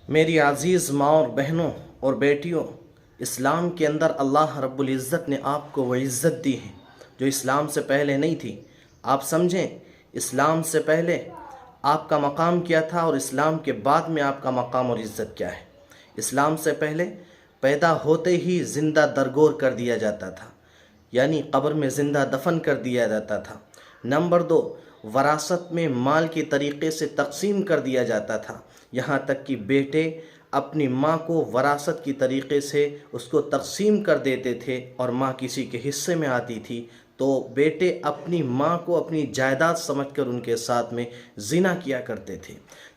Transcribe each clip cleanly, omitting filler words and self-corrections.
میری عزیز ماں اور بہنوں اور بیٹیوں، اسلام کے اندر اللہ رب العزت نے آپ کو وہ عزت دی ہے جو اسلام سے پہلے نہیں تھی۔ آپ سمجھیں، اسلام سے پہلے آپ کا مقام کیا تھا اور اسلام کے بعد میں آپ کا مقام اور عزت کیا ہے۔ اسلام سے پہلے پیدا ہوتے ہی زندہ درگور کر دیا جاتا تھا، یعنی قبر میں زندہ دفن کر دیا جاتا تھا۔ نمبر 2، وراثت میں مال کے طریقے سے تقسیم کر دیا جاتا تھا، یہاں تک کہ بیٹے اپنی ماں کو وراثت کی طریقے سے اس کو تقسیم کر دیتے تھے، اور ماں کسی کے حصے میں آتی تھی تو بیٹے اپنی ماں کو اپنی جائیداد سمجھ کر ان کے ساتھ میں زنا کیا کرتے تھے۔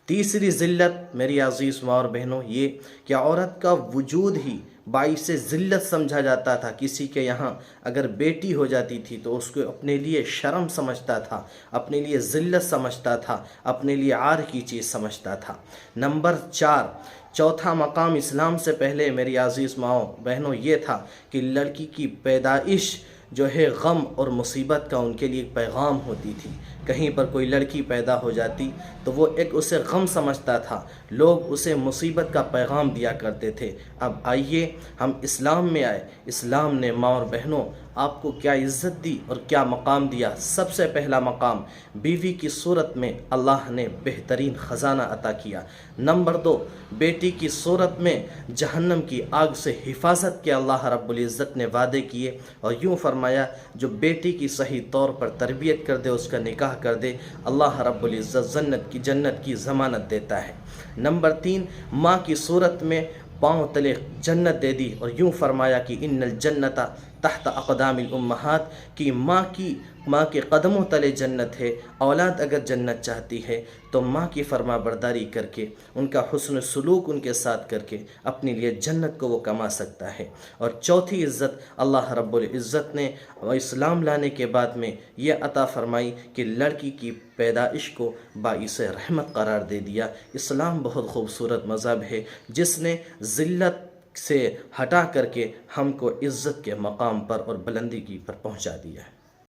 تیسری ذلت میری عزیز ماں اور بہنوں یہ کہ عورت کا وجود ہی باعث ذلت سمجھا جاتا تھا۔ کسی کے یہاں اگر بیٹی ہو جاتی تھی تو اس کو اپنے لیے شرم سمجھتا تھا، اپنے لیے ذلت سمجھتا تھا، اپنے لیے عار کی چیز سمجھتا تھا۔ نمبر 4، چوتھا مقام اسلام سے پہلے میری عزیز ماؤں بہنوں یہ تھا کہ لڑکی کی پیدائش جو ہے غم اور مصیبت کا ان کے لیے پیغام ہوتی تھی۔ کہیں پر کوئی لڑکی پیدا ہو جاتی تو وہ ایک اسے غم سمجھتا تھا، لوگ اسے مصیبت کا پیغام دیا کرتے تھے۔ اب آئیے ہم اسلام میں آئے، اسلام نے ماں اور بہنوں آپ کو کیا عزت دی اور کیا مقام دیا۔ سب سے پہلا مقام، بیوی کی صورت میں اللہ نے بہترین خزانہ عطا کیا۔ نمبر 2، بیٹی کی صورت میں جہنم کی آگ سے حفاظت کے اللہ رب العزت نے وعدے کیے، اور یوں فرمایا جو بیٹی کی صحیح طور پر تربیت کر دے، اس کا نکاح کر دے، اللہ رب العزت جنت کی ضمانت دیتا ہے۔ نمبر 3، ماں کی صورت میں پاؤں تلے جنت دے دی، اور یوں فرمایا کہ ان الجنت تحت اقدام الامہات، کہ ماں کے قدموں تلے جنت ہے۔ اولاد اگر جنت چاہتی ہے تو ماں کی فرما برداری کر کے، ان کا حسن سلوک ان کے ساتھ کر کے اپنے لیے جنت کو وہ کما سکتا ہے۔ اور چوتھی عزت اللہ رب العزت نے اسلام لانے کے بعد میں یہ عطا فرمائی کہ لڑکی کی پیدائش کو باعث رحمت قرار دے دیا۔ اسلام بہت خوبصورت مذہب ہے جس نے ذلت سے ہٹا کر کے ہم کو عزت کے مقام پر اور بلندی کی پر پہنچا دیا ہے۔